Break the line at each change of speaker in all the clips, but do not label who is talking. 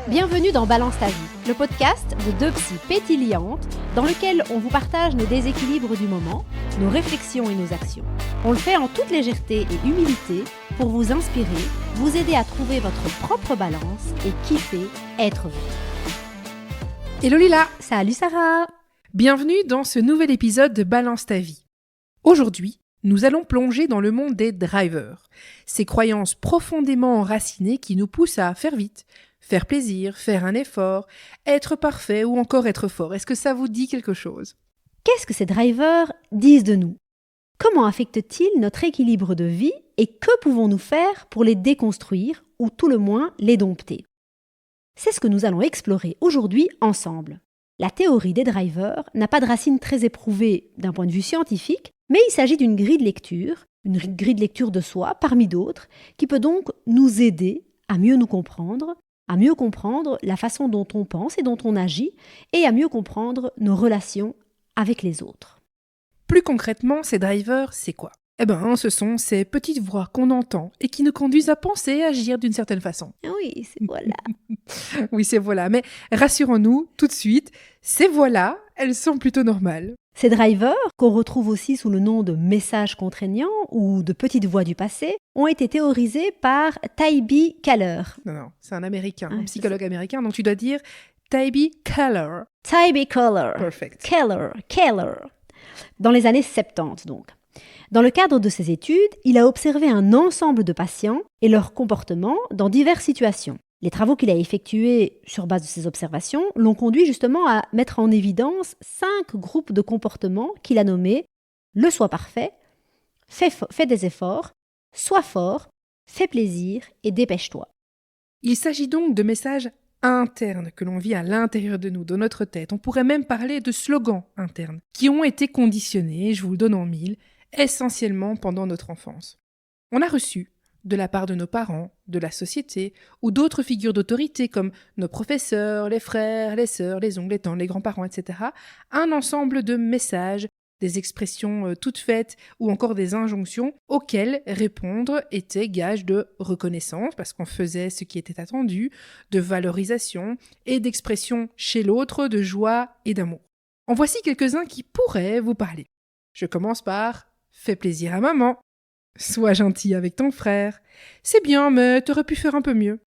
Bienvenue dans Balance ta vie, le podcast de deux psys pétillantes dans lequel on vous partage nos déséquilibres du moment, nos réflexions et nos actions. On le fait en toute légèreté et humilité pour vous inspirer, vous aider à trouver votre propre balance et kiffer être vous.
Hello Lila!
Salut Sarah!
Bienvenue dans ce nouvel épisode de Balance ta vie. Aujourd'hui, nous allons plonger dans le monde des drivers, ces croyances profondément enracinées qui nous poussent à faire vite, faire plaisir, faire un effort, être parfait ou encore être fort. Est-ce que ça vous dit quelque chose?
Qu'est-ce que ces drivers disent de nous? Comment affectent-ils notre équilibre de vie et que pouvons-nous faire pour les déconstruire ou tout le moins les dompter? C'est ce que nous allons explorer aujourd'hui ensemble. La théorie des drivers n'a pas de racines très éprouvées d'un point de vue scientifique, mais il s'agit d'une grille de lecture de soi parmi d'autres, qui peut donc nous aider à mieux nous comprendre, à mieux comprendre la façon dont on pense et dont on agit, et à mieux comprendre nos relations avec les autres.
Plus concrètement, ces drivers, c'est quoi? Ce sont ces petites voix qu'on entend et qui nous conduisent à penser et agir d'une certaine façon.
Oui, c'est voilà.
Oui, c'est voilà, mais rassurons-nous tout de suite, ces voix-là, elles sont plutôt normales.
Ces drivers, qu'on retrouve aussi sous le nom de messages contraignants ou de petites voix du passé, ont été théorisés par Tybee Keller.
Non, c'est un américain, un psychologue américain, donc tu dois dire Tybee Keller.
Tybee Keller.
Perfect.
Keller. Dans les années 70 donc. Dans le cadre de ses études, il a observé un ensemble de patients et leur comportement dans diverses situations. Les travaux qu'il a effectués sur base de ces observations l'ont conduit justement à mettre en évidence 5 groupes de comportements qu'il a nommés « le soi parfait »,« fais des efforts »,« sois fort »,« fais plaisir » et « dépêche-toi ».
Il s'agit donc de messages internes que l'on vit à l'intérieur de nous, dans notre tête. On pourrait même parler de slogans internes qui ont été conditionnés, je vous le donne en mille, essentiellement pendant notre enfance. On a reçu, de la part de nos parents, de la société ou d'autres figures d'autorité comme nos professeurs, les frères, les sœurs, les oncles, les tantes, les grands-parents, etc., un ensemble de messages, des expressions toutes faites ou encore des injonctions auxquelles répondre était gage de reconnaissance parce qu'on faisait ce qui était attendu, de valorisation et d'expression chez l'autre de joie et d'amour. En voici quelques-uns qui pourraient vous parler. Je commence par « fais plaisir à maman ». Sois gentil avec ton frère. C'est bien, mais t'aurais pu faire un peu mieux.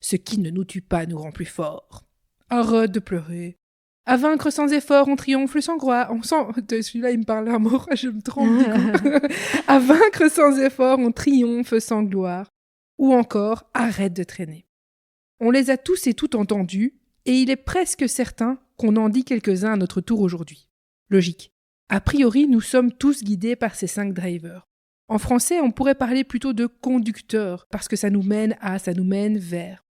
Ce qui ne nous tue pas nous rend plus forts. Arrête de pleurer. À vaincre sans effort, on triomphe sans gloire. Celui-là, il me parle d'amour, je me trompe du coup. À vaincre sans effort, on triomphe sans gloire. Ou encore, arrête de traîner. On les a tous et toutes entendus, et il est presque certain qu'on en dit quelques-uns à notre tour aujourd'hui. Logique. A priori, nous sommes tous guidés par ces 5 drivers. En français, on pourrait parler plutôt de conducteur, parce que ça nous mène vers.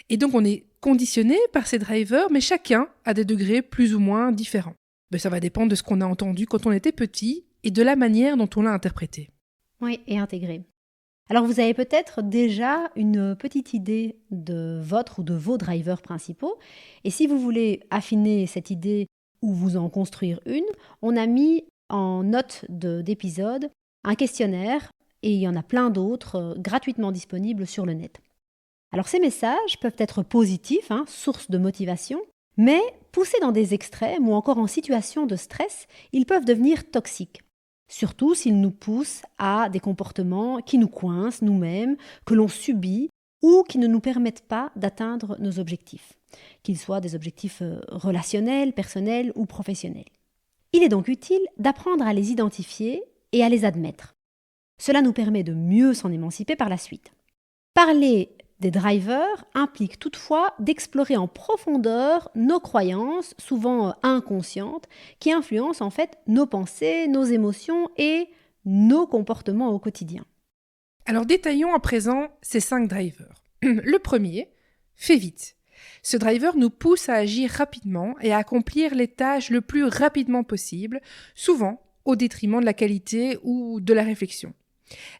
Et donc on est conditionné par ces drivers, mais chacun a des degrés plus ou moins différents. Ça va dépendre de ce qu'on a entendu quand on était petit et de la manière dont on l'a interprété.
Oui, et intégré. Alors vous avez peut-être déjà une petite idée de votre ou de vos drivers principaux, et si vous voulez affiner cette idée ou vous en construire une, on a mis en note d'épisode un questionnaire, et il y en a plein d'autres gratuitement disponibles sur le net. Alors ces messages peuvent être positifs, source de motivation, mais poussés dans des extrêmes ou encore en situation de stress, ils peuvent devenir toxiques. Surtout s'ils nous poussent à des comportements qui nous coincent nous-mêmes, que l'on subit ou qui ne nous permettent pas d'atteindre nos objectifs, qu'ils soient des objectifs relationnels, personnels ou professionnels. Il est donc utile d'apprendre à les identifier et à les admettre. Cela nous permet de mieux s'en émanciper par la suite. Parler des drivers implique toutefois d'explorer en profondeur nos croyances, souvent inconscientes, qui influencent en fait nos pensées, nos émotions et nos comportements au quotidien.
Alors détaillons à présent ces 5 drivers. Le premier, fais vite. Ce driver nous pousse à agir rapidement et à accomplir les tâches le plus rapidement possible, souvent au détriment de la qualité ou de la réflexion.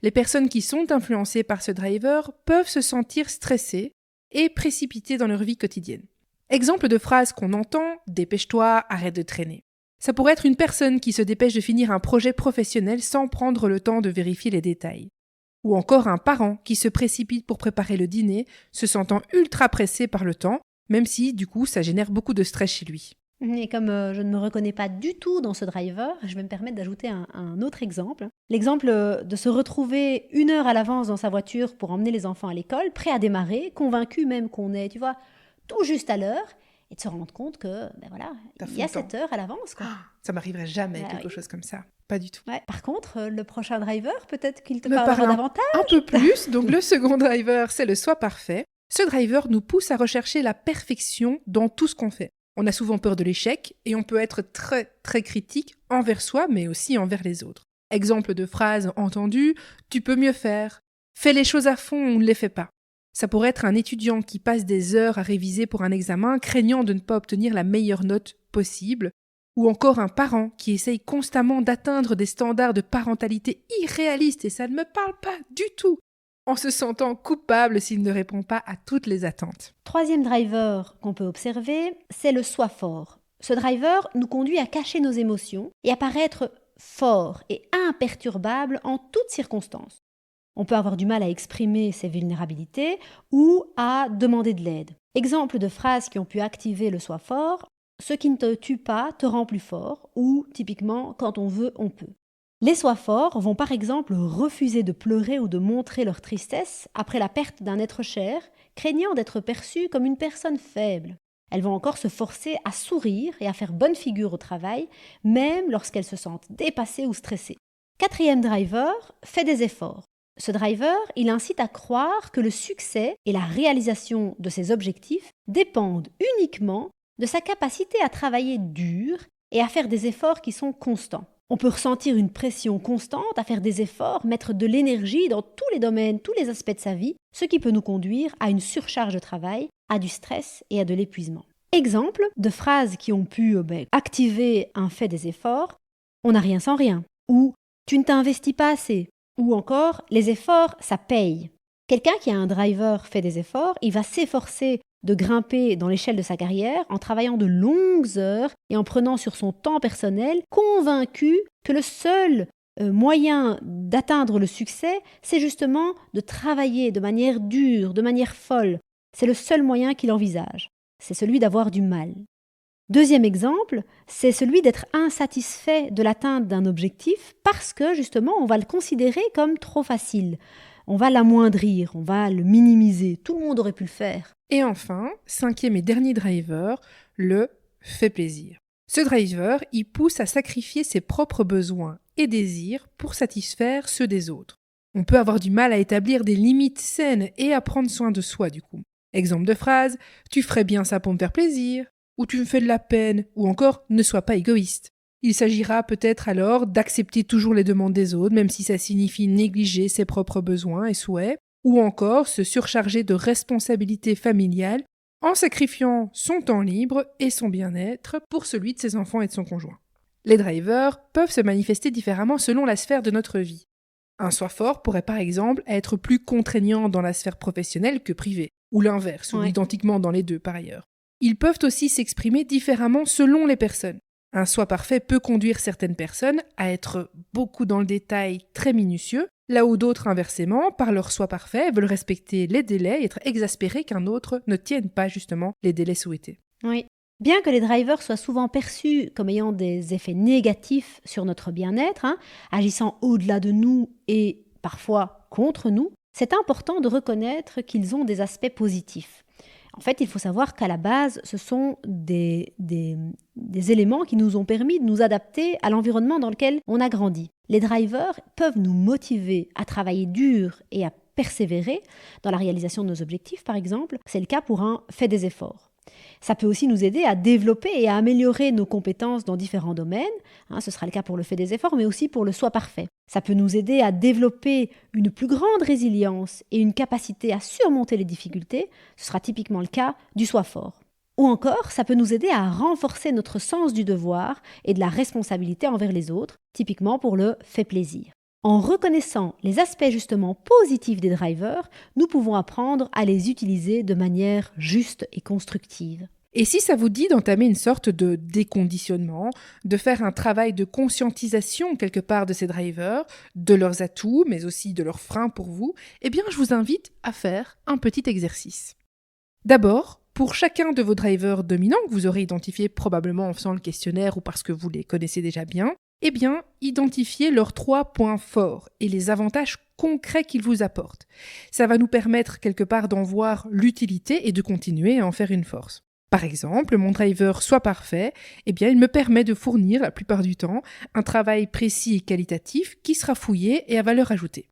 Les personnes qui sont influencées par ce driver peuvent se sentir stressées et précipitées dans leur vie quotidienne. Exemple de phrase qu'on entend, dépêche-toi, arrête de traîner. Ça pourrait être une personne qui se dépêche de finir un projet professionnel sans prendre le temps de vérifier les détails. Ou encore un parent qui se précipite pour préparer le dîner, se sentant ultra pressé par le temps, même si du coup ça génère beaucoup de stress chez lui.
Et comme je ne me reconnais pas du tout dans ce driver, je vais me permettre d'ajouter un autre exemple. L'exemple de se retrouver 1 heure à l'avance dans sa voiture pour emmener les enfants à l'école, prêt à démarrer, convaincu même qu'on est, tu vois, tout juste à l'heure, et de se rendre compte que, ben voilà, il y a 7 heures à l'avance, quoi.
Ça m'arriverait jamais
Bah
quelque
oui.
chose comme ça. Pas du tout.
Ouais. Par contre, le prochain driver, peut-être qu'il te
Me
parlera
parle
davantage.
un peu plus, donc le second driver, c'est le soi parfait. Ce driver nous pousse à rechercher la perfection dans tout ce qu'on fait. On a souvent peur de l'échec et on peut être très très critique envers soi mais aussi envers les autres. Exemple de phrase entendue, tu peux mieux faire. Fais les choses à fond ou ne les fais pas. Ça pourrait être un étudiant qui passe des heures à réviser pour un examen, craignant de ne pas obtenir la meilleure note possible, ou encore un parent qui essaye constamment d'atteindre des standards de parentalité irréalistes, et ça ne me parle pas du tout, en se sentant coupable s'il ne répond pas à toutes les attentes.
Troisième driver qu'on peut observer, c'est le soi fort. Ce driver nous conduit à cacher nos émotions et à paraître fort et imperturbable en toutes circonstances. On peut avoir du mal à exprimer ses vulnérabilités ou à demander de l'aide. Exemple de phrases qui ont pu activer le soi fort: ce qui ne te tue pas te rend plus fort, ou typiquement quand on veut, on peut. Les soi forts vont par exemple refuser de pleurer ou de montrer leur tristesse après la perte d'un être cher, craignant d'être perçues comme une personne faible. Elles vont encore se forcer à sourire et à faire bonne figure au travail, même lorsqu'elles se sentent dépassées ou stressées. Quatrième driver, fait des efforts. Ce driver, il incite à croire que le succès et la réalisation de ses objectifs dépendent uniquement de sa capacité à travailler dur et à faire des efforts qui sont constants. On peut ressentir une pression constante à faire des efforts, mettre de l'énergie dans tous les domaines, tous les aspects de sa vie, ce qui peut nous conduire à une surcharge de travail, à du stress et à de l'épuisement. Exemple de phrases qui ont pu activer un fait des efforts: on n'a rien sans rien, ou tu ne t'investis pas assez, ou encore les efforts, ça paye. Quelqu'un qui a un driver fait des efforts, il va s'efforcer de grimper dans l'échelle de sa carrière en travaillant de longues heures et en prenant sur son temps personnel, convaincu que le seul moyen d'atteindre le succès, c'est justement de travailler de manière dure, de manière folle. C'est le seul moyen qu'il envisage. C'est celui d'avoir du mal. Deuxième exemple, c'est celui d'être insatisfait de l'atteinte d'un objectif parce que justement on va le considérer comme trop facile. On va l'amoindrir, on va le minimiser. Tout le monde aurait pu le faire.
Et enfin, cinquième et dernier driver, le fait plaisir. Ce driver, il pousse à sacrifier ses propres besoins et désirs pour satisfaire ceux des autres. On peut avoir du mal à établir des limites saines et à prendre soin de soi du coup. Exemple de phrase, tu ferais bien ça pour me faire plaisir, ou tu me fais de la peine, ou encore ne sois pas égoïste. Il s'agira peut-être alors d'accepter toujours les demandes des autres, même si ça signifie négliger ses propres besoins et souhaits, ou encore se surcharger de responsabilités familiales en sacrifiant son temps libre et son bien-être pour celui de ses enfants et de son conjoint. Les drivers peuvent se manifester différemment selon la sphère de notre vie. Un soi fort pourrait par exemple être plus contraignant dans la sphère professionnelle que privée, ou l'inverse, ou identiquement dans les deux par ailleurs. Ils peuvent aussi s'exprimer différemment selon les personnes. Un soi parfait peut conduire certaines personnes à être beaucoup dans le détail, très minutieux, là où d'autres, inversement, par leur soi parfait, veulent respecter les délais et être exaspérés qu'un autre ne tienne pas justement les délais souhaités.
Oui. Bien que les drivers soient souvent perçus comme ayant des effets négatifs sur notre bien-être, agissant au-delà de nous et parfois contre nous, c'est important de reconnaître qu'ils ont des aspects positifs. En fait, il faut savoir qu'à la base, ce sont des éléments qui nous ont permis de nous adapter à l'environnement dans lequel on a grandi. Les drivers peuvent nous motiver à travailler dur et à persévérer dans la réalisation de nos objectifs, par exemple. C'est le cas pour un fait des efforts. Ça peut aussi nous aider à développer et à améliorer nos compétences dans différents domaines. Ce sera le cas pour le fait des efforts, mais aussi pour le soi parfait. Ça peut nous aider à développer une plus grande résilience et une capacité à surmonter les difficultés. Ce sera typiquement le cas du soi fort. Ou encore, ça peut nous aider à renforcer notre sens du devoir et de la responsabilité envers les autres, typiquement pour le fait plaisir. En reconnaissant les aspects justement positifs des drivers, nous pouvons apprendre à les utiliser de manière juste et constructive.
Et si ça vous dit d'entamer une sorte de déconditionnement, de faire un travail de conscientisation quelque part de ces drivers, de leurs atouts, mais aussi de leurs freins pour vous, eh bien je vous invite à faire un petit exercice. D'abord, pour chacun de vos drivers dominants que vous aurez identifiés probablement en faisant le questionnaire ou parce que vous les connaissez déjà bien, eh bien, identifiez leurs 3 points forts et les avantages concrets qu'ils vous apportent. Ça va nous permettre quelque part d'en voir l'utilité et de continuer à en faire une force. Par exemple, mon driver soit parfait, eh bien, il me permet de fournir, la plupart du temps, un travail précis et qualitatif qui sera fouillé et à valeur ajoutée.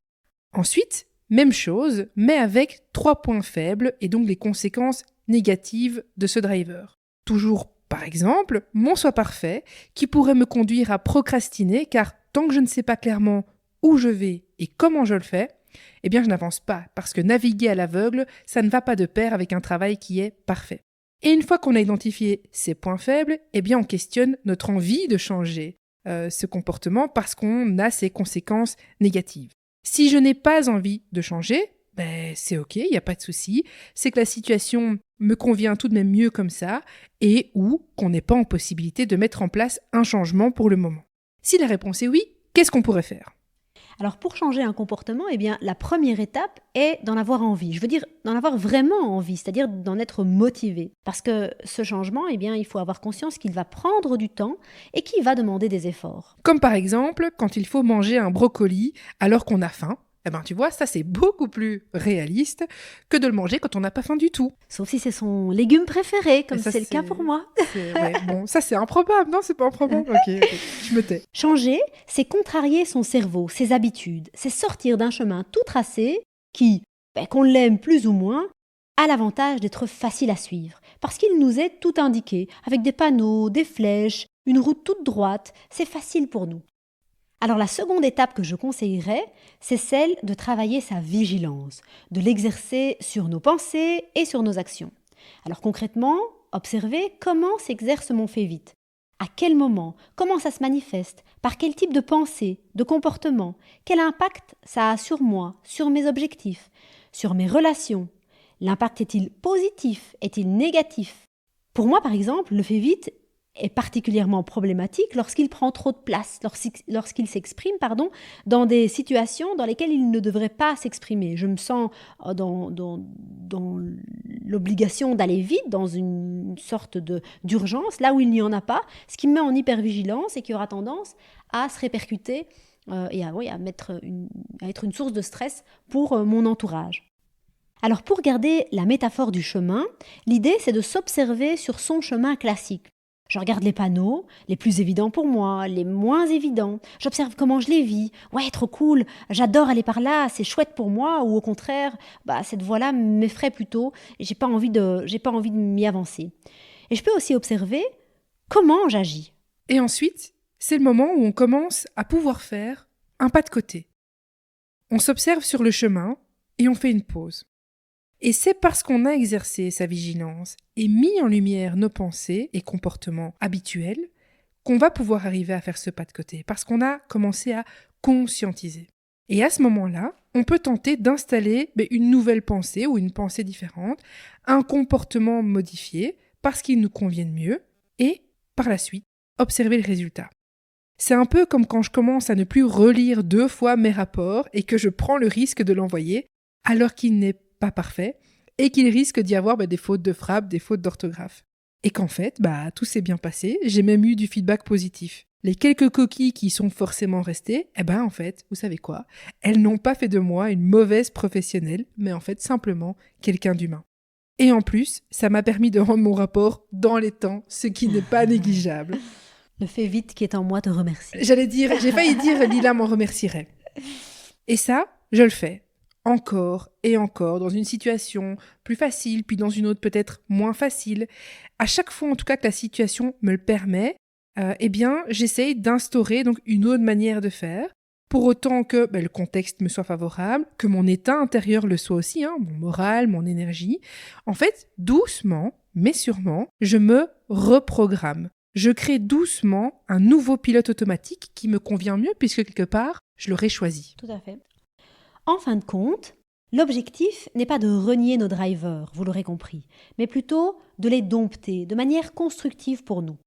Ensuite, même chose, mais avec 3 points faibles et donc les conséquences négatives de ce driver. Toujours, par exemple, mon soit parfait, qui pourrait me conduire à procrastiner, car tant que je ne sais pas clairement où je vais et comment je le fais, eh bien, je n'avance pas, parce que naviguer à l'aveugle, ça ne va pas de pair avec un travail qui est parfait. Et une fois qu'on a identifié ces points faibles, eh bien on questionne notre envie de changer ce comportement parce qu'on a ces conséquences négatives. Si je n'ai pas envie de changer, c'est ok, il n'y a pas de souci. C'est que la situation me convient tout de même mieux comme ça et ou qu'on n'est pas en possibilité de mettre en place un changement pour le moment. Si la réponse est oui, qu'est-ce qu'on pourrait faire ?
Alors pour changer un comportement, eh bien, la première étape est d'en avoir envie. Je veux dire d'en avoir vraiment envie, c'est-à-dire d'en être motivé. Parce que ce changement, eh bien, il faut avoir conscience qu'il va prendre du temps et qu'il va demander des efforts.
Comme par exemple, quand il faut manger un brocoli alors qu'on a faim. Eh ben, tu vois, ça c'est beaucoup plus réaliste que de le manger quand on n'a pas faim du tout.
Sauf si c'est son légume préféré, comme
ça,
c'est le cas pour moi.
Ouais, bon, ça c'est improbable, non, c'est pas improbable. Ok, je me tais.
Changer, c'est contrarier son cerveau, ses habitudes, c'est sortir d'un chemin tout tracé qui, qu'on l'aime plus ou moins, a l'avantage d'être facile à suivre, parce qu'il nous est tout indiqué, avec des panneaux, des flèches, une route toute droite, c'est facile pour nous. Alors la seconde étape que je conseillerais, c'est celle de travailler sa vigilance, de l'exercer sur nos pensées et sur nos actions. Alors concrètement, observez comment s'exerce mon fait vite. À quel moment? Comment ça se manifeste? Par quel type de pensée, de comportement? Quel impact ça a sur moi, sur mes objectifs, sur mes relations? L'impact est-il positif? Est-il négatif? Pour moi, par exemple, le fait vite est particulièrement problématique lorsqu'il prend trop de place, lorsqu'il s'exprime dans des situations dans lesquelles il ne devrait pas s'exprimer. Je me sens dans l'obligation d'aller vite, dans une sorte d'urgence, là où il n'y en a pas, ce qui me met en hypervigilance et qui aura tendance à se répercuter et à être une source de stress pour mon entourage. Alors pour garder la métaphore du chemin, l'idée c'est de s'observer sur son chemin classique. Je regarde les panneaux, les plus évidents pour moi, les moins évidents. J'observe comment je les vis. Ouais, trop cool, j'adore aller par là, c'est chouette pour moi. Ou au contraire, cette voie-là m'effraie plutôt et j'ai pas envie de m'y avancer. Et je peux aussi observer comment j'agis.
Et ensuite, c'est le moment où on commence à pouvoir faire un pas de côté. On s'observe sur le chemin et on fait une pause. Et c'est parce qu'on a exercé sa vigilance et mis en lumière nos pensées et comportements habituels qu'on va pouvoir arriver à faire ce pas de côté, parce qu'on a commencé à conscientiser. Et à ce moment-là, on peut tenter d'installer une nouvelle pensée ou une pensée différente, un comportement modifié parce qu'il nous convienne mieux, et par la suite, observer le résultat. C'est un peu comme quand je commence à ne plus relire 2 fois mes rapports et que je prends le risque de l'envoyer alors qu'il n'est pas parfait et qu'il risque d'y avoir des fautes de frappe, des fautes d'orthographe. Et qu'en fait, tout s'est bien passé, j'ai même eu du feedback positif. Les quelques coquilles qui sont forcément restées, en fait, vous savez quoi? Elles n'ont pas fait de moi une mauvaise professionnelle, mais en fait simplement quelqu'un d'humain. Et en plus, ça m'a permis de rendre mon rapport dans les temps, ce qui n'est pas négligeable.
Le fait vite qui est en moi te remercie.
J'ai failli dire Lila m'en remercierait. Et ça, je le fais. Encore et encore, dans une situation plus facile, puis dans une autre peut-être moins facile. À chaque fois, en tout cas, que la situation me le permet, j'essaye d'instaurer donc une autre manière de faire, pour autant que le contexte me soit favorable, que mon état intérieur le soit aussi, mon moral, mon énergie. En fait, doucement, mais sûrement, je me reprogramme. Je crée doucement un nouveau pilote automatique qui me convient mieux, puisque quelque part, je l'aurais choisi.
Tout à fait. En fin de compte, L'objectif n'est pas de renier nos drivers, vous l'aurez compris, mais plutôt de les dompter de manière constructive pour nous.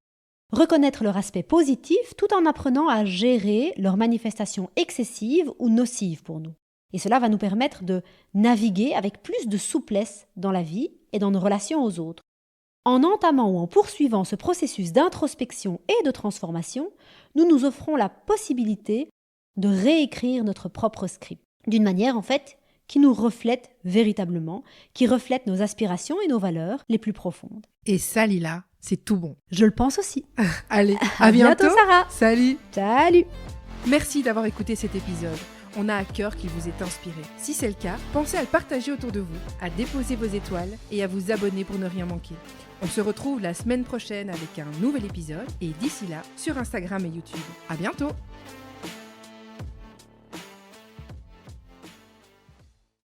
Reconnaître leur aspect positif tout en apprenant à gérer leurs manifestations excessives ou nocives pour nous. Et cela va nous permettre de naviguer avec plus de souplesse dans la vie et dans nos relations aux autres. En entamant ou en poursuivant ce processus d'introspection et de transformation, nous nous offrons la possibilité de réécrire notre propre script, d'une manière en fait qui nous reflète véritablement, qui reflète nos aspirations et nos valeurs les plus profondes.
Et ça, Lila, c'est tout bon.
Je le pense aussi.
Allez, à bientôt
Sarah.
Salut.
Salut.
Merci d'avoir écouté cet épisode. On a à cœur qu'il vous ait inspiré. Si c'est le cas, pensez à le partager autour de vous, à déposer vos étoiles et à vous abonner pour ne rien manquer. On se retrouve la semaine prochaine avec un nouvel épisode et d'ici là, sur Instagram et YouTube. À bientôt!